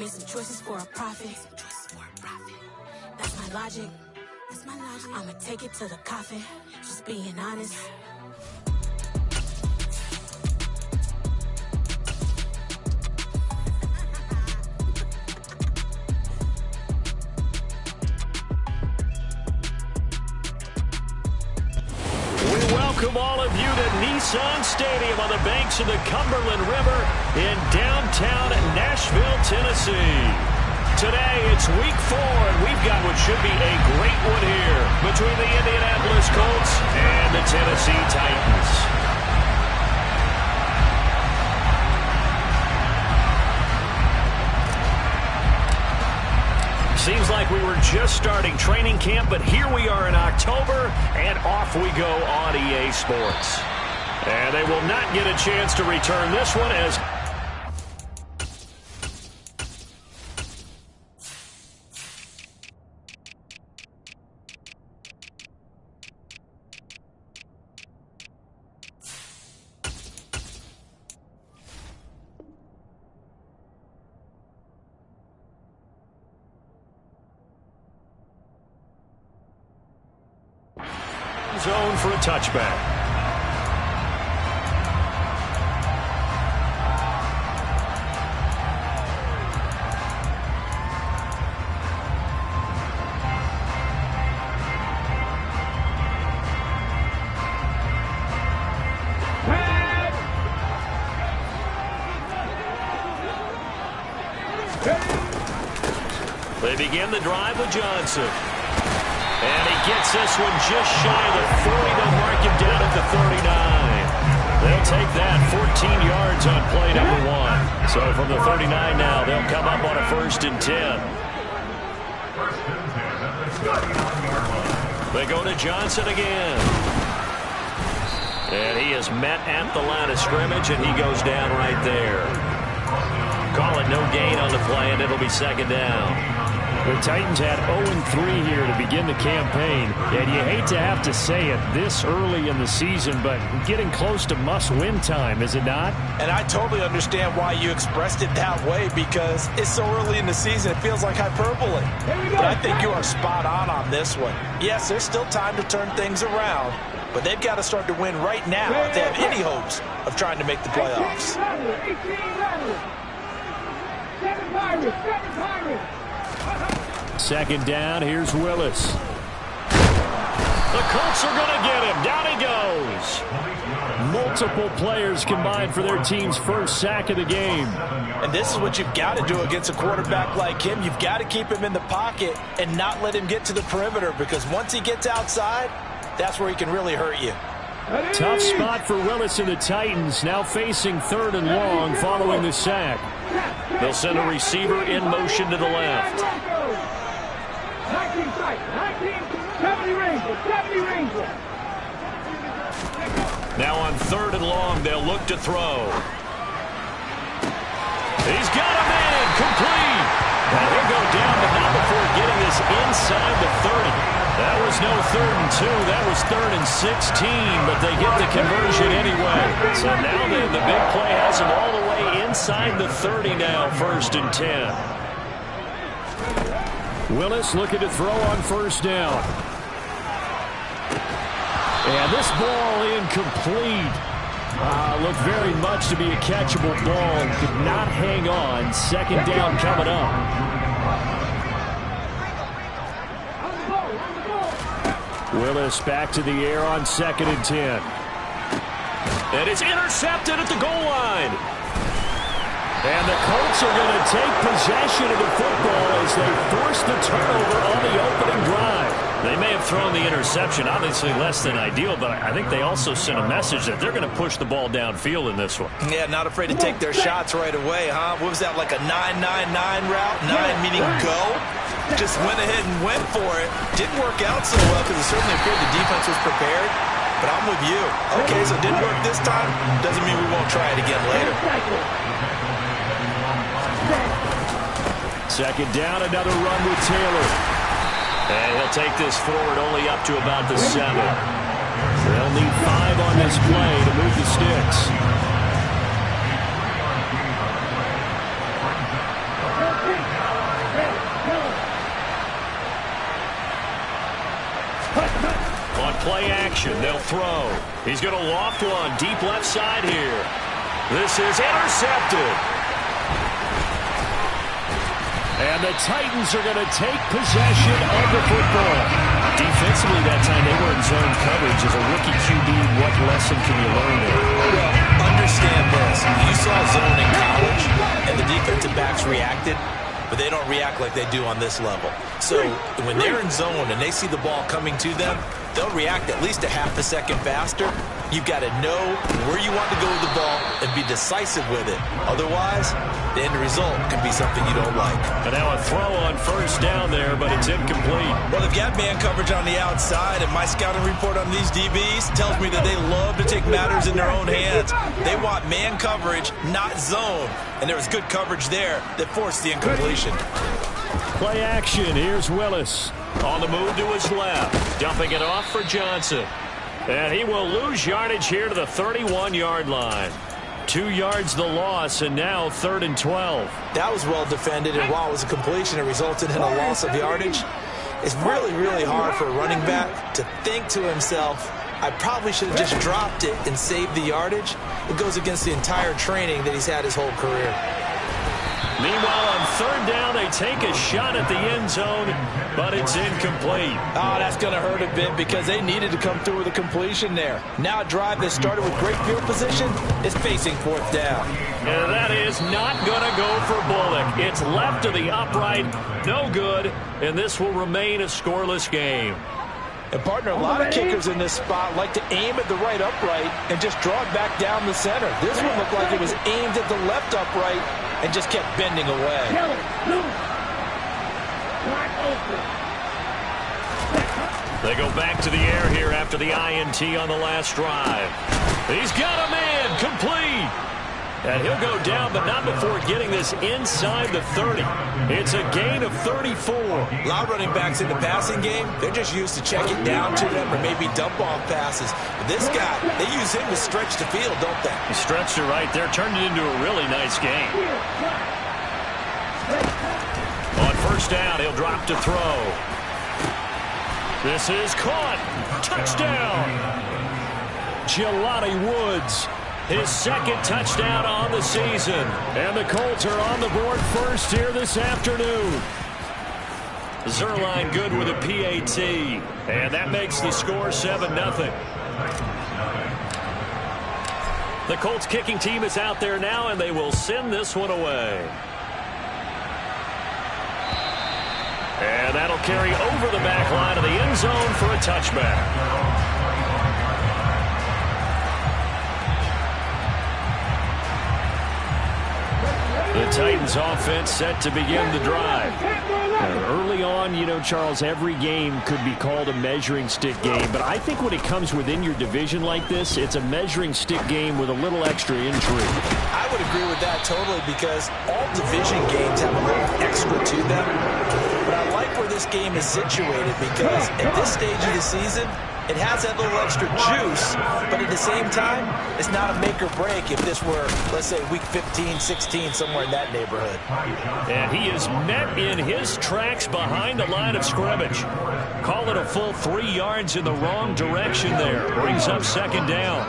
Made some choices for a profit. That's my logic. I'ma take it to the coffin. Just being honest. Welcome all of you to Nissan Stadium on the banks of the Cumberland River in downtown Nashville, Tennessee. Today it's week 4, and we've got what should be a great one here between the Indianapolis Colts and the Tennessee Titans. Seems like we were just starting training camp, but here we are in October, and off we go on EA Sports. And they will not get a chance to return this one as zone for a touchback. They begin the drive with Johnson. And he gets this one just shy of the 40. They'll mark him down at the 39. They'll take that 14 yards on play number 1. So from the 39 now, they'll come up on a 1st and 10. They go to Johnson again. And he is met at the line of scrimmage, and he goes down right there. Call it no gain on the play, and it'll be 2nd down. The Titans had 0-3 here to begin the campaign, and you hate to have to say it this early in the season, but getting close to must-win time, is it not? And I totally understand why you expressed it that way, because it's so early in the season, it feels like hyperbole. But I think you are spot on this one. Yes, there's still time to turn things around, but they've got to start to win right now if they have any hopes of trying to make the playoffs. 2nd down, here's Willis. The Colts are going to get him. Down he goes. Multiple players combined for their team's first sack of the game. And this is what you've got to do against a quarterback like him. You've got to keep him in the pocket and not let him get to the perimeter, because once he gets outside, that's where he can really hurt you. Tough spot for Willis and the Titans, now facing 3rd and long following the sack. They'll send a receiver in motion to the left. Now on 3rd and long, they'll look to throw. He's got him in, complete. And he'll go down, but not before getting this inside the 30. That was no 3rd and 2. That was 3rd and 16, but they get the conversion anyway. So now the big play has them all the way inside the 30 now, 1st and 10. Willis looking to throw on 1st down. And this ball incomplete. Looked very much to be a catchable ball and could not hang on. 2nd down coming up. Willis back to the air on 2nd and 10. And it's intercepted at the goal line. And the Colts are going to take possession of the football as they force the turnover on the opening drive. They may have thrown the interception, obviously less than ideal, but I think they also sent a message that they're going to push the ball downfield in this one. Yeah, not afraid to take their shots right away, huh? What was that, like a 9-9-9 route? 9 meaning go? Just went ahead and went for it. Didn't work out so well because it certainly appeared the defense was prepared. But I'm with you. Okay, so it didn't work this time. Doesn't mean we won't try it again later. 2nd down, another run with Taylor. And he'll take this forward only up to about the 7. They'll need 5 on this play to move the sticks. throw. He's going to loft one deep left side here. This is intercepted. And the Titans are going to take possession of the football. Defensively that time, they were in zone coverage. As a rookie QB, what lesson can you learn there? Well, understand this. You saw zone in college, and the defensive backs reacted, but they don't react like they do on this level. So when they're in zone and they see the ball coming to them, they'll react at least a half a second faster. You've got to know where you want to go with the ball and be decisive with it. Otherwise, the end result can be something you don't like. And now a throw on first down there, but it's incomplete. Well, they've got man coverage on the outside, and my scouting report on these DBs tells me that they love to take matters in their own hands. They want man coverage, not zone. And there was good coverage there that forced the incompletion. Play action. Here's Willis. On the move to his left. Dumping it off for Johnson. And he will lose yardage here to the 31-yard line. 2 yards the loss, and now 3rd and 12. That was well defended, and while it was a completion, it resulted in a loss of yardage. It's really, really hard for a running back to think to himself, I probably should have just dropped it and saved the yardage. It goes against the entire training that he's had his whole career. Meanwhile, on 3rd down, they take a shot at the end zone, but it's incomplete. Oh, that's going to hurt a bit because they needed to come through with a completion there. Now a drive that started with great field position is facing 4th down. And that is not going to go for Bullock. It's left to the upright, no good, and this will remain a scoreless game. And, partner, a lot of kickers in this spot like to aim at the right upright and just draw it back down the center. This one looked like it was aimed at the left upright and just kept bending away. They go back to the air here after the INT on the last drive. He's got a man, complete. And he'll go down, but not before getting this inside the 30. It's a gain of 34. A lot of running backs in the passing game, they're just used to check it down to them or maybe dump off passes. But this guy, they use him to stretch the field, don't they? He stretched it right there, turned it into a really nice game. On 1st down, he'll drop to throw. This is caught. Touchdown. Jelani Woods. His 2nd touchdown on the season. And the Colts are on the board first here this afternoon. Zuerlein good with a PAT. And that makes the score 7-0. The Colts kicking team is out there now, and they will send this one away. And that'll carry over the back line of the end zone for a touchback. The Titans offense set to begin the drive. Early on, you know, Charles, every game could be called a measuring stick game. But I think when it comes within your division like this, it's a measuring stick game with a little extra intrigue. I would agree with that totally because all division games have a little extra to them. But I like where this game is situated because at this stage of the season, it has that little extra juice, but at the same time, it's not a make or break if this were, let's say, week 15, 16, somewhere in that neighborhood. And he is met in his tracks behind the line of scrimmage. Call it a full 3 yards in the wrong direction there. Brings up 2nd down.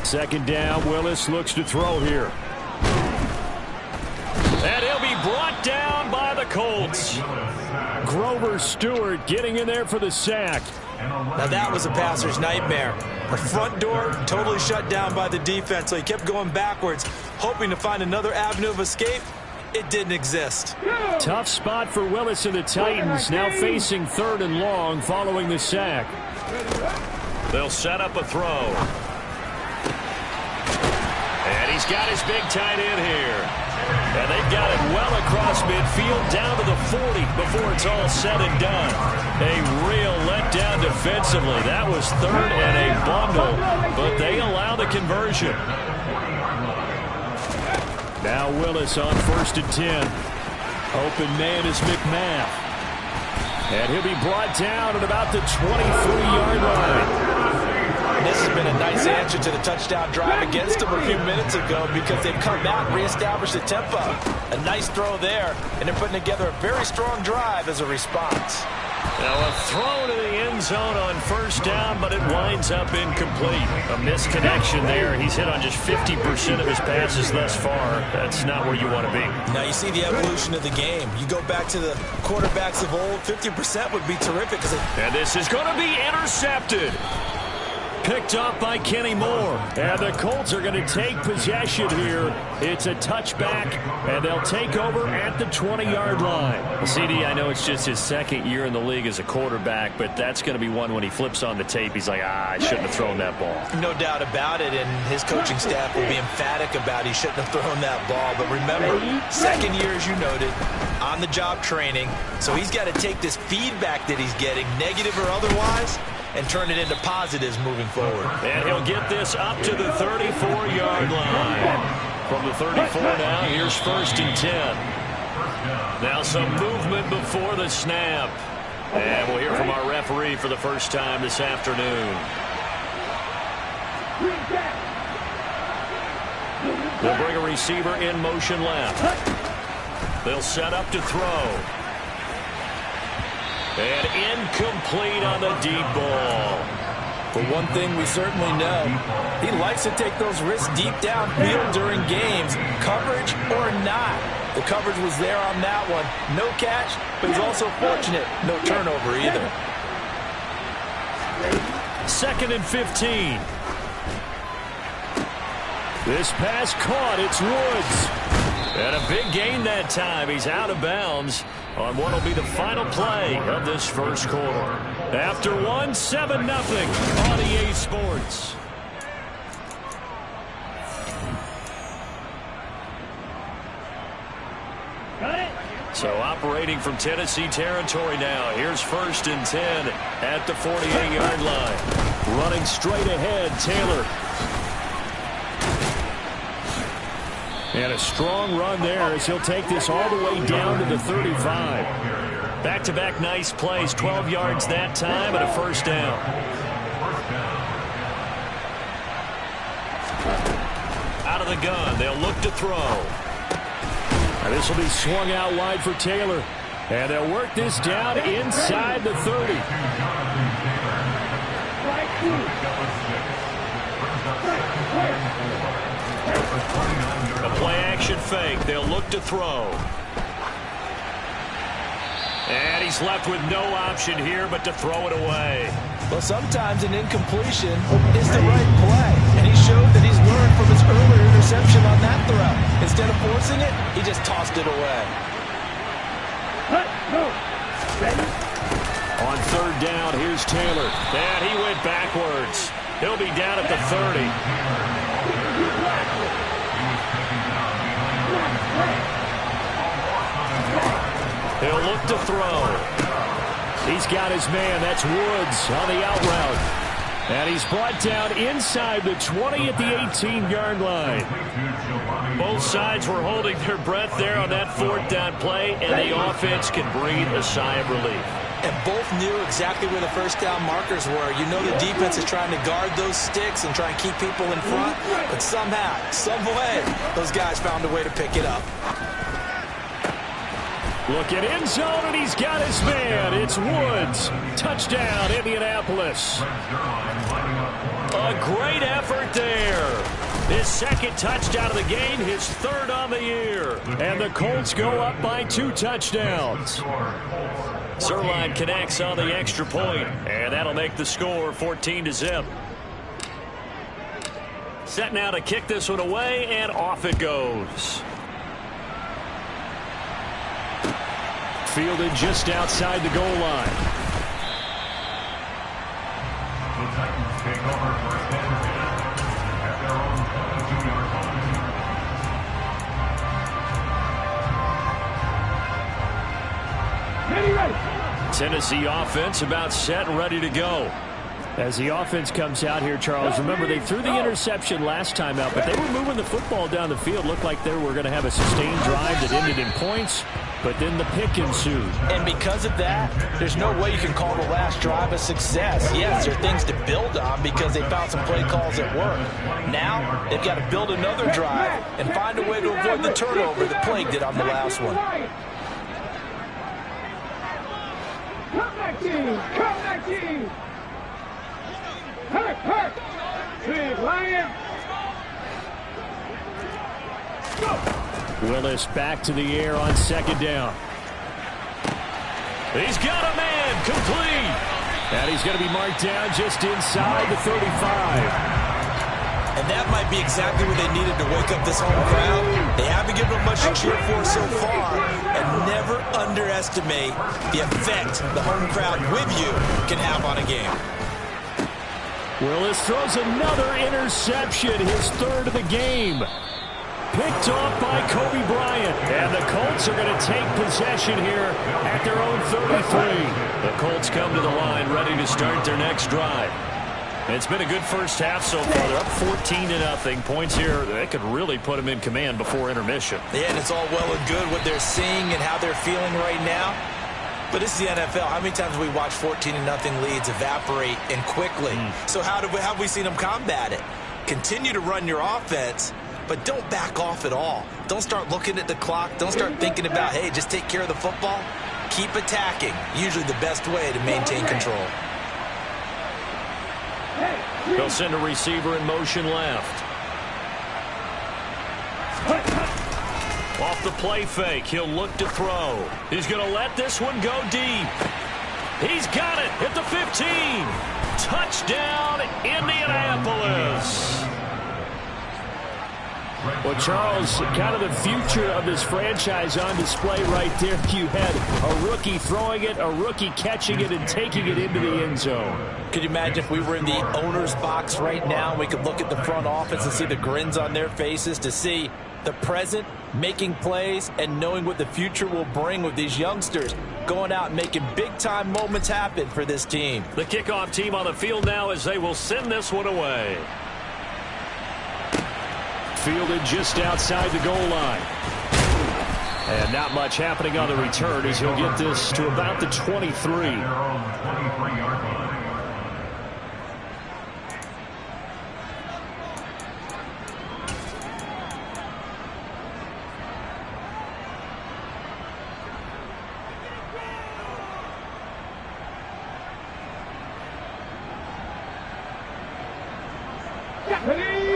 2nd down, Willis looks to throw here. And he'll be brought down by the Colts. Grover Stewart getting in there for the sack. Now that was a passer's nightmare. The front door totally shut down by the defense, so he kept going backwards, hoping to find another avenue of escape. It didn't exist. Tough spot for Willis and the Titans, now facing 3rd and long following the sack. They'll set up a throw. And he's got his big tight end here. And they've got it well across midfield down to the 40 before it's all said and done. A real letdown defensively. That was 3rd and a bundle, but they allow the conversion. Now Willis on 1st and 10. Open man is McMath. And he'll be brought down at about the 23-yard line. This has been a nice answer to the touchdown drive against them a few minutes ago because they've come out and reestablished the tempo. A nice throw there, and they're putting together a very strong drive as a response. Now a throw to the end zone on first down, but it winds up incomplete. A misconnection there. He's hit on just 50% of his passes thus far. That's not where you want to be. Now you see the evolution of the game. You go back to the quarterbacks of old, 50% would be terrific. And this is going to be intercepted. Picked up by Kenny Moore. And the Colts are going to take possession here. It's a touchback, and they'll take over at the 20-yard line. Well, CD, I know it's just his second year in the league as a quarterback, but that's going to be one when he flips on the tape. He's like, I shouldn't have thrown that ball. No doubt about it, and his coaching staff will be emphatic about he shouldn't have thrown that ball. But remember, second year, as you noted, on-the-job training. So he's got to take this feedback that he's getting, negative or otherwise, and turn it into positives moving forward. And he'll get this up to the 34-yard line. From the 34 now, here's 1st and 10. Now some movement before the snap. And we'll hear from our referee for the first time this afternoon. They'll bring a receiver in motion left. They'll set up to throw. And incomplete on the deep ball. But one thing we certainly know, he likes to take those risks deep downfield during games, coverage or not. The coverage was there on that one. No catch, but he's also fortunate. No turnover either. 2nd and 15. This pass caught. It's Woods. And a big gain that time. He's out of bounds on what will be the final play of this first quarter. After 7-0 on EA Sports. So operating from Tennessee territory now. Here's 1st and 10 at the 48-yard line. Running straight ahead, Taylor. And a strong run there as he'll take this all the way down to the 35. Back-to-back nice plays, 12 yards that time and a first down. Out of the gun, they'll look to throw. And this will be swung out wide for Taylor. And they'll work this down inside the 30. A play-action fake. They'll look to throw. And he's left with no option here but to throw it away. Well, sometimes an incompletion is the right play. And he showed that he's learned from his earlier interception on that throw. Instead of forcing it, he just tossed it away. On 3rd down, here's Taylor. And he went backwards. He'll be down at the 30. He'll look to throw. He's got his man. That's Woods on the out route. And he's brought down inside the 20 at the 18-yard line. Both sides were holding their breath there on that 4th down play, and the offense can breathe a sigh of relief. And both knew exactly where the first down markers were. You know the defense is trying to guard those sticks and try and keep people in front. But somehow, some way, those guys found a way to pick it up. Look at end zone, and he's got his man. It's Woods. Touchdown, Indianapolis. A great effort there. His 2nd touchdown of the game, his 3rd on the year. And the Colts go up by 2 touchdowns. Zuerlein connects on the extra point, and that'll make the score 14-0. Set now to kick this one away, and off it goes. Fielded just outside the goal line. The Titans take over 1st and 10 at their own 22-yard line. Tennessee offense about set and ready to go. As the offense comes out here, Charles, remember they threw the interception last time out, but they were moving the football down the field. Looked like they were going to have a sustained drive that ended in points, but then the pick ensued. And because of that, there's no way you can call the last drive a success. Yes, there are things to build on because they found some play calls that work. Now, they've got to build another drive and find a way to avoid the turnover that plagued it on the last one. Willis back to the air on second down. He's got a man, complete. And he's going to be marked down just inside the 35. And that might be exactly what they needed to wake up this home crowd. They haven't given them much to cheer for so far. And never underestimate the effect the home crowd with you can have on a game. Willis throws another interception, his third of the game. Picked off by Kobe Bryant. And the Colts are going to take possession here at their own 33. The Colts come to the line ready to start their next drive. It's been a good first half so far. They're up 14-0. Points here, they could really put them in command before intermission. Yeah, and it's all well and good what they're seeing and how they're feeling right now. But this is the NFL. How many times have we watched 14-0 leads evaporate and quickly? So how have we seen them combat it? Continue to run your offense, but don't back off at all. Don't start looking at the clock. Don't start thinking about, hey, just take care of the football. Keep attacking. Usually the best way to maintain control. They'll send a receiver in motion left. Off the play fake, he'll look to throw. He's going to let this one go deep. He's got it at the 15. Touchdown, Indianapolis. Well, Charles, kind of the future of this franchise on display right there. You had a rookie throwing it, a rookie catching it, and taking it into the end zone. Could you imagine if we were in the owner's box right now, we could look at the front office and see the grins on their faces, to see the present making plays and knowing what the future will bring with these youngsters going out and making big-time moments happen for this team. The kickoff team on the field now as they will send this one away. Fielded just outside the goal line. And not much happening on the return as he'll get this to about the 23.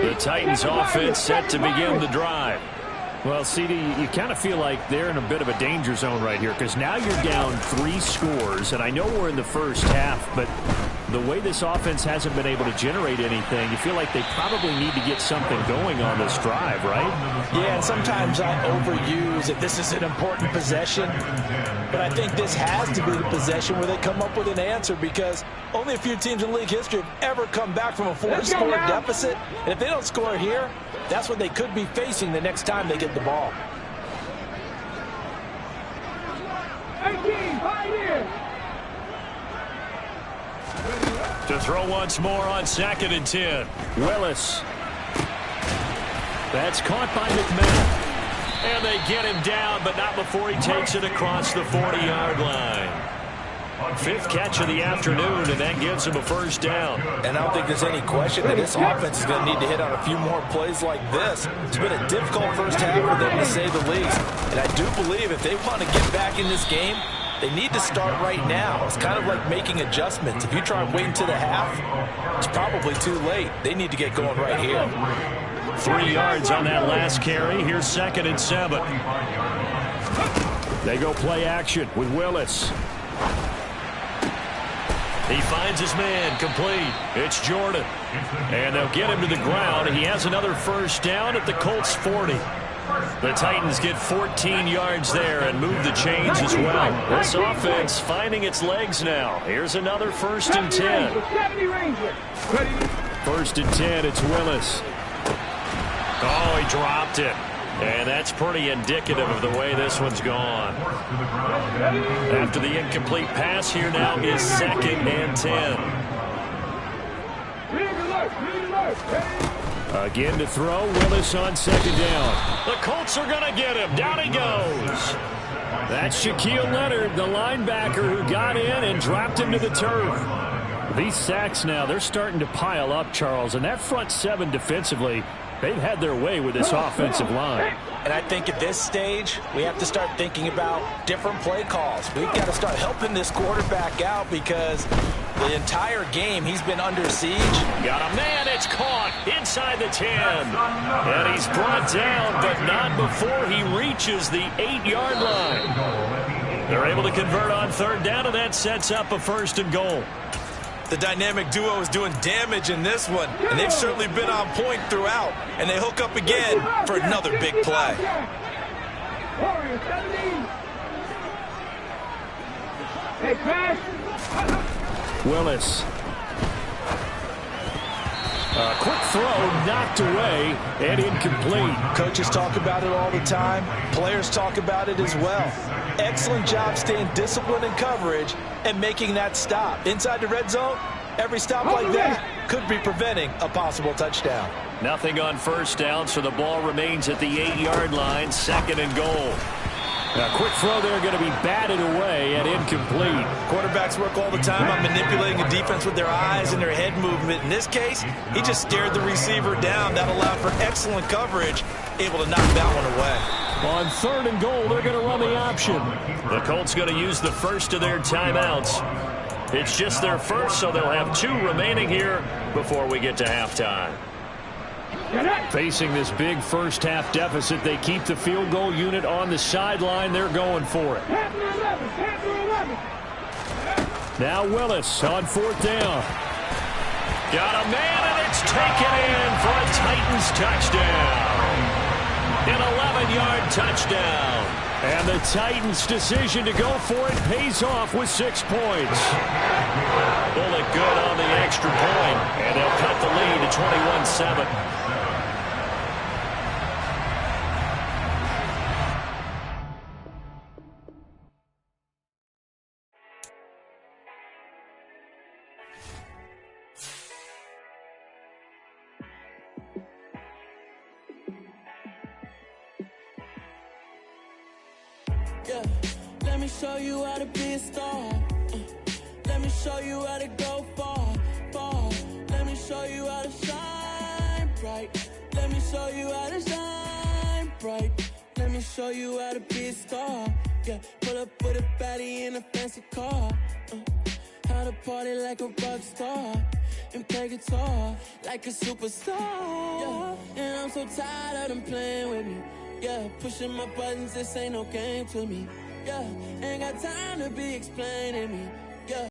The Titans offense set to begin the drive. Well, CD, you kind of feel like they're in a bit of a danger zone right here because now you're down 3 scores, and I know we're in the first half, but the way this offense hasn't been able to generate anything, you feel like they probably need to get something going on this drive, right? Yeah, and sometimes I overuse that this is an important possession, but I think this has to be the possession where they come up with an answer, because only a few teams in league history have ever come back from a 4-score deficit, and if they don't score here, that's what they could be facing the next time they get the ball. 18, To throw once more on 2nd and 10. Willis. That's caught by McMahon. And they get him down, but not before he takes it across the 40-yard line. 5th catch of the afternoon, and that gives him a first down. And I don't think there's any question that this offense is going to need to hit on a few more plays like this. It's been a difficult first half for them, to say the least. And I do believe if they want to get back in this game, they need to start right now. It's kind of like making adjustments. If you try and wait until the half, it's probably too late. They need to get going right here. 3 yards on that last carry. Here's 2nd and 7. They go play action with Willis. He finds his man, complete. It's Jordan. And they'll get him to the ground. He has another first down at the Colts 40. The Titans get 14 yards there and move the chains as well. This offense finding its legs now. Here's another 1st and 10. 1st and 10, it's Willis. Oh, he dropped it. And that's pretty indicative of the way this one's gone. After the incomplete pass, here now is 2nd and 10. Again to throw, Willis on 2nd down. The Colts are going to get him. Down he goes. That's Shaquille Leonard, the linebacker who got in and dropped him to the turf. These sacks now, they're starting to pile up, Charles. And that front 7 defensively, They've had their way with this offensive line. And I think at this stage, we have to start thinking about different play calls. We've got to start helping this quarterback out because the entire game he's been under siege. Got a man, it's caught inside the 10. And he's brought down, but not before he reaches the 8-yard line. They're able to convert on third down, and that sets up a 1st and goal. The dynamic duo is doing damage in this one, and they've certainly been on point throughout. And they hook up again for another big play. Willis. A quick throw knocked away and incomplete. Coaches talk about it all the time. Players talk about it as well. Excellent job staying disciplined in coverage and making that stop. Inside the red zone, every stop like that could be preventing a possible touchdown. Nothing on 1st down, so the ball remains at the 8-yard line, 2nd and goal. A quick throw there going to be batted away and incomplete. Quarterbacks work all the time on manipulating a defense with their eyes and their head movement. In this case, he just stared the receiver down. That allowed for excellent coverage, able to knock that one away. On 3rd and goal, they're going to run the option. The Colts going to use the first of their timeouts. It's just their first, so they'll have 2 remaining here before we get to halftime. Facing this big first-half deficit, they keep the field goal unit on the sideline. They're going for it. Now Willis on 4th down. Got a man, and it's taken in for a Titans touchdown. An 11-yard touchdown. And the Titans' decision to go for it pays off with 6 points. Bullet good on the extra point, and they'll cut the lead to 21-7. Yeah, let me show you how to be a star. Let me show you how to go far, far. Let me show you how to shine bright. Let me show you how to shine bright. Let me show you how to be a star. Yeah, pull up with a baddie in a fancy car. How to party like a rock star and play guitar like a superstar. Yeah, and I'm so tired of them playing with me. Yeah, pushing my buttons, this ain't no game to me. Yeah, ain't got time to be explaining me.